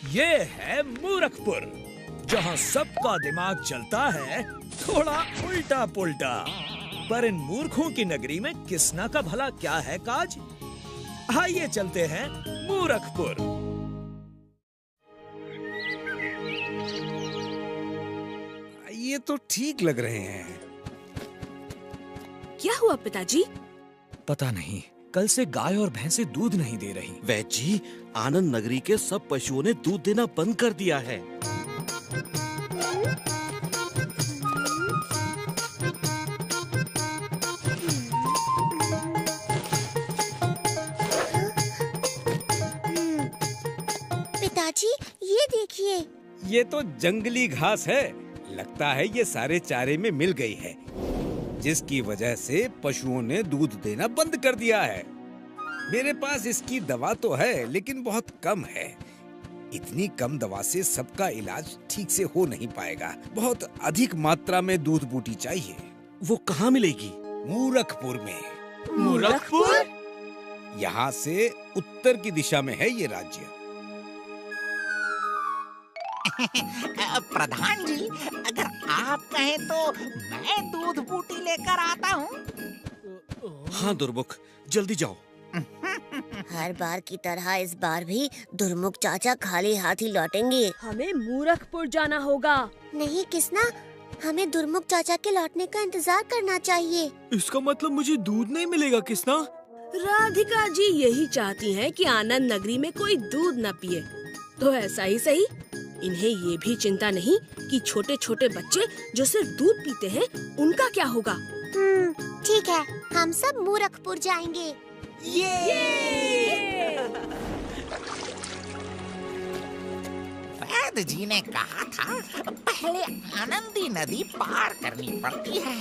ये है मूरखपुर, जहाँ सबका दिमाग चलता है थोड़ा उल्टा पुल्टा। पर इन मूर्खों की नगरी में किसना का भला क्या है काज? आइए चलते हैं मूरखपुर। ये तो ठीक लग रहे हैं। क्या हुआ पिताजी? पता नहीं, कल से गाय और भैंसें दूध नहीं दे रही। वैद्य जी, आनंद नगरी के सब पशुओं ने दूध देना बंद कर दिया है। पिताजी, ये देखिए। ये तो जंगली घास है। लगता है ये सारे चारे में मिल गई है, जिसकी वजह से पशुओं ने दूध देना बंद कर दिया है। मेरे पास इसकी दवा तो है, लेकिन बहुत कम है। इतनी कम दवा से सबका इलाज ठीक से हो नहीं पाएगा। बहुत अधिक मात्रा में दूध बूटी चाहिए। वो कहाँ मिलेगी? मूरखपुर में। मूरखपुर? यहाँ से उत्तर की दिशा में है ये राज्य। प्रधान जी, अगर आप कहें तो मैं दूध बूटी लेकर आता हूँ। हाँ दुर्मुख, जल्दी जाओ। हर बार की तरह इस बार भी दुर्मुख चाचा खाली हाथ ही लौटेंगे। हमें मूरखपुर जाना होगा। नहीं किसना, हमें दुर्मुख चाचा के लौटने का इंतजार करना चाहिए। इसका मतलब मुझे दूध नहीं मिलेगा किसना? राधिका जी यही चाहती हैं कि आनंद नगरी में कोई दूध न पिए, तो ऐसा ही सही। इन्हें ये भी चिंता नहीं कि छोटे छोटे बच्चे जो सिर्फ दूध पीते हैं उनका क्या होगा। ठीक है, हम सब मूरखपुर जाएंगे। वैद्य जी ने कहा था पहले आनंदी नदी पार करनी पड़ती है,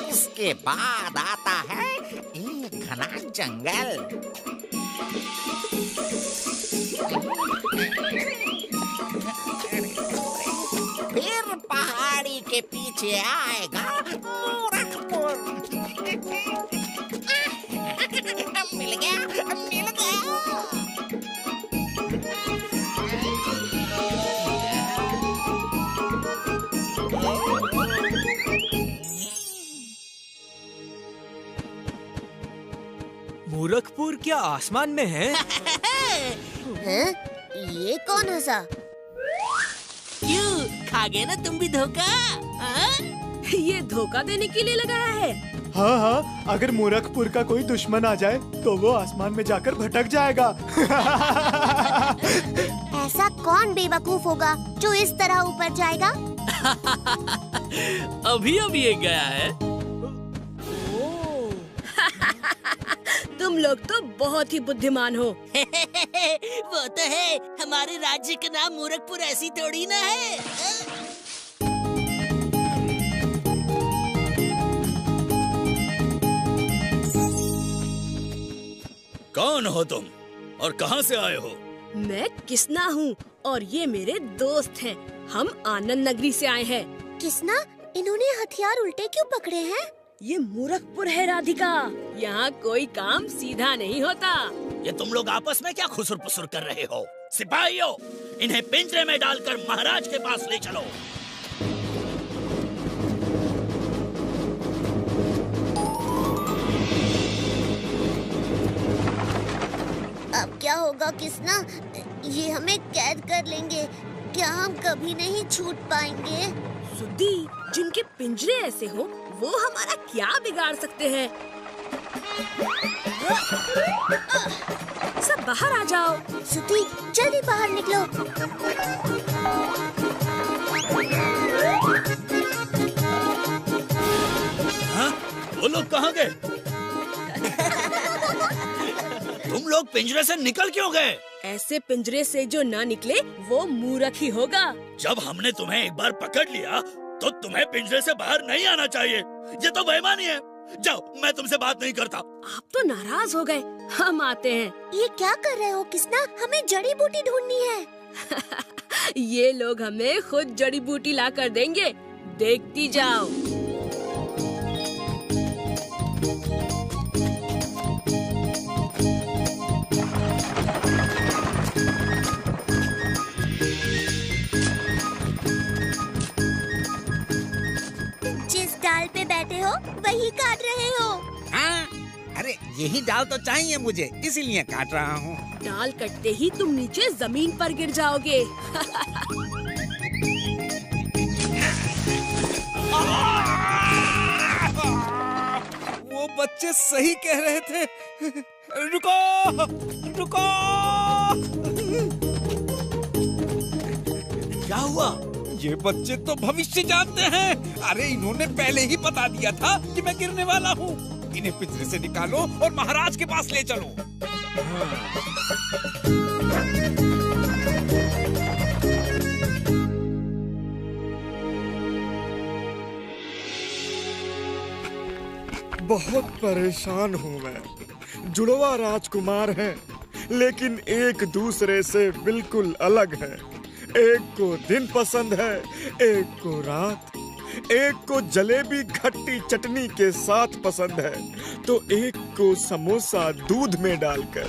इसके बाद आता है एक घना जंगल। फिर पहाड़ी के पीछे आएगा मूरखपुर। मिल गया, मिल गया। मूरखपुर क्या आसमान में है? हैं? ये कौन हंसा? क्यों, खा गए ना तुम भी धोखा? ये धोखा देने के लिए लगाया है। हाँ हाँ, अगर मूरखपुर का कोई दुश्मन आ जाए तो वो आसमान में जाकर भटक जाएगा। ऐसा कौन बेवकूफ होगा जो इस तरह ऊपर जाएगा? अभी अभी ये गया है। तुम लोग तो बहुत ही बुद्धिमान हो। वो तो है, हमारे राज्य का नाम मूरखपुर ऐसी थोड़ी ना है। कौन हो तुम और कहाँ से आए हो? मैं किसना हूँ और ये मेरे दोस्त हैं। हम आनंद नगरी से आए हैं। किसना, इन्होंने हथियार उल्टे क्यों पकड़े हैं? ये मूरखपुर है राधिका, यहाँ कोई काम सीधा नहीं होता। ये तुम लोग आपस में क्या खुसुर पुसुर कर रहे हो? सिपाहियों, इन्हें पिंजरे में डालकर महाराज के पास ले चलो। अब क्या होगा किसना? ये हमें कैद कर लेंगे। क्या हम कभी नहीं छूट पाएंगे? सुद्दी, जिनके पिंजरे ऐसे हो वो हमारा क्या बिगाड़ सकते हैं? सब बाहर आ जाओ। सुती, जल्दी बाहर निकलो। हाँ? वो लोग कहाँ गए? तुम लोग पिंजरे से निकल क्यों गए? ऐसे पिंजरे से जो ना निकले वो मूर्ख ही होगा। जब हमने तुम्हें एक बार पकड़ लिया तो तुम्हें पिंजरे से बाहर नहीं आना चाहिए। ये तो बेईमानी है। जाओ, मैं तुमसे बात नहीं करता। आप तो नाराज हो गए, हम आते हैं। ये क्या कर रहे हो किसना? हमें जड़ी बूटी ढूंढनी है। ये लोग हमें खुद जड़ी बूटी ला कर देंगे, देखती जाओ। वही काट रहे हो? हाँ, अरे यही डाल तो चाहिए मुझे, इसीलिए काट रहा हूँ। डाल कटते ही तुम नीचे जमीन पर गिर जाओगे। वो बच्चे सही कह रहे थे। रुको, रुको। क्या हुआ? ये बच्चे तो भविष्य जानते हैं। अरे इन्होंने पहले ही बता दिया था कि मैं गिरने वाला हूँ। इन्हें पिंजरे से निकालो और महाराज के पास ले चलो। बहुत परेशान हूँ मैं। जुड़वा राजकुमार हैं, लेकिन एक दूसरे से बिल्कुल अलग हैं। एक को दिन पसंद है, एक को रात। एक को जलेबी खट्टी चटनी के साथ पसंद है, तो एक को समोसा दूध में डालकर।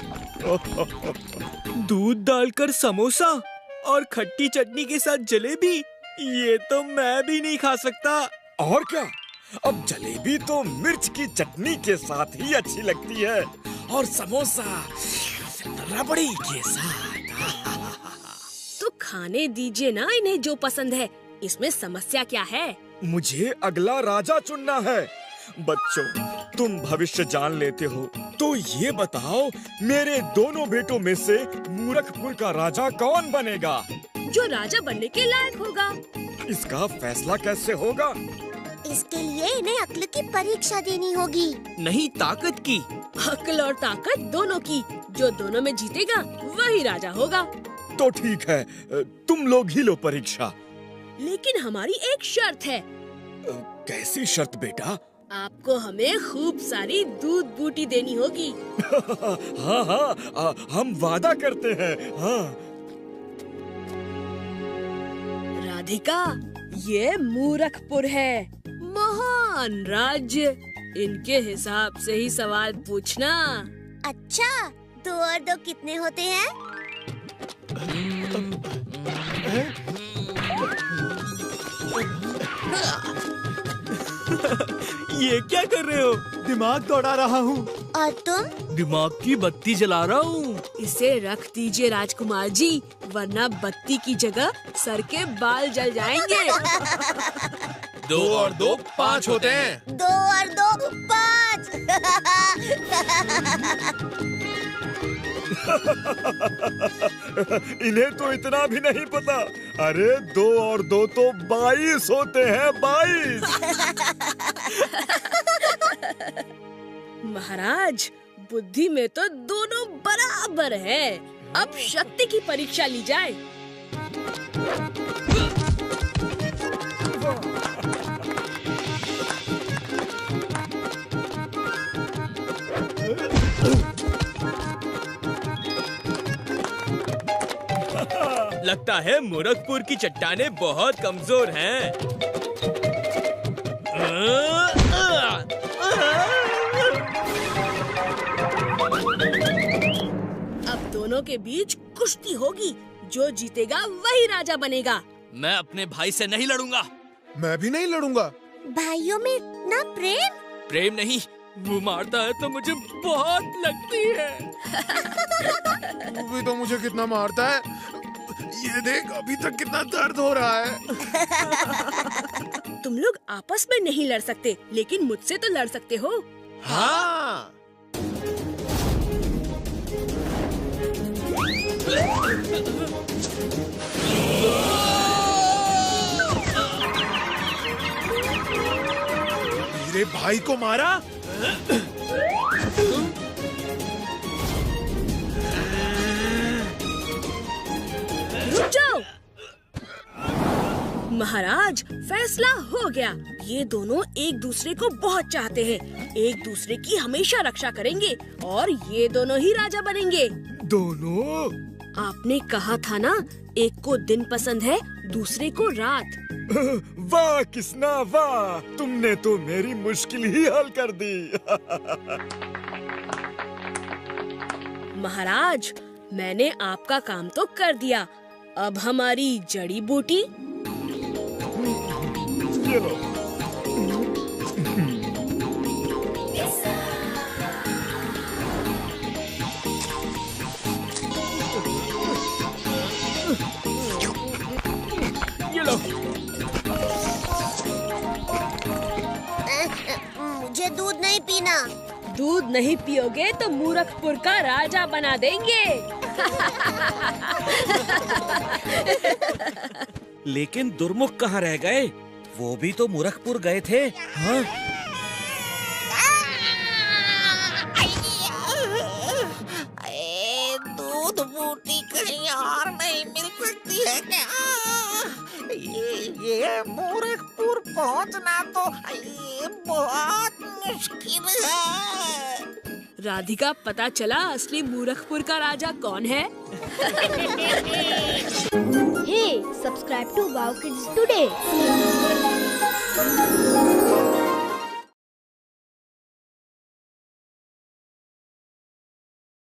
दूध डालकर समोसा और खट्टी चटनी के साथ जलेबी, ये तो मैं भी नहीं खा सकता। और क्या, अब जलेबी तो मिर्च की चटनी के साथ ही अच्छी लगती है, और समोसा रबड़ी के साथ। तो खाने दीजिए ना इन्हें जो पसंद है, इसमें समस्या क्या है? मुझे अगला राजा चुनना है। बच्चों, तुम भविष्य जान लेते हो, तो ये बताओ, मेरे दोनों बेटों में से मूरखपुर का राजा कौन बनेगा? जो राजा बनने के लायक होगा। इसका फैसला कैसे होगा? इसके लिए इन्हें अक्ल की परीक्षा देनी होगी। नहीं, ताकत की। अक्ल और ताकत दोनों की। जो दोनों में जीतेगा वही राजा होगा। तो ठीक है, तुम लोग ही लो परीक्षा। लेकिन हमारी एक शर्त है। कैसी शर्त बेटा? आपको हमें खूब सारी दूध बूटी देनी होगी। हाँ हाँ, हम वादा करते हैं। हाँ। राधिका, ये मूरखपुर है, महान राज्य। इनके हिसाब से ही सवाल पूछना। अच्छा, 2 और 2 कितने होते हैं? ये क्या कर रहे हो? दिमाग दौड़ा रहा हूँ। और तुम? दिमाग की बत्ती जला रहा हूँ। इसे रख दीजिए राजकुमार जी, वरना बत्ती की जगह सर के बाल जल जाएंगे। 2 और 2 5 होते हैं। 2 और 2 5। इन्हें तो इतना भी नहीं पता। अरे 2 और 2 तो 22 होते हैं, 22। महाराज, बुद्धि में तो दोनों बराबर है। अब शक्ति की परीक्षा ली जाए। लगता है मूरखपुर की चट्टानें बहुत कमजोर हैं। अब दोनों के बीच कुश्ती होगी। जो जीतेगा वही राजा बनेगा। मैं अपने भाई से नहीं लड़ूंगा। मैं भी नहीं लड़ूंगा। भाइयों में ना प्रेम? प्रेम नहीं, वो मारता है तो मुझे बहुत लगती है। तू भी तो मुझे कितना मारता है। ये देख, अभी तक कितना दर्द हो रहा है। तुम लोग आपस में नहीं लड़ सकते, लेकिन मुझसे तो लड़ सकते हो। हाँ। मेरे भाई को मारा? रुक जाओ। महाराज, फैसला हो गया। ये दोनों एक दूसरे को बहुत चाहते हैं, एक दूसरे की हमेशा रक्षा करेंगे और ये दोनों ही राजा बनेंगे। दोनों? आपने कहा था ना, एक को दिन पसंद है, दूसरे को रात। वाह किसना वाह, तुमने तो मेरी मुश्किल ही हल कर दी। महाराज, मैंने आपका काम तो कर दिया। अब हमारी जड़ी बूटी। ये लो। दूध नहीं पीना। दूध नहीं पियोगे तो मूरखपुर का राजा बना देंगे। लेकिन दुर्मुख कहाँ रह गए? वो भी तो मूरखपुर गए थे। हाँ? दूध बूटी कहीं और नहीं मिल सकती है क्या? ये मूरखपुर पहुंचना तो ये बहुत मुश्किल है। राधिका, पता चला असली मूरखपुर का राजा कौन है? Hey, subscribe to Wow Kids today.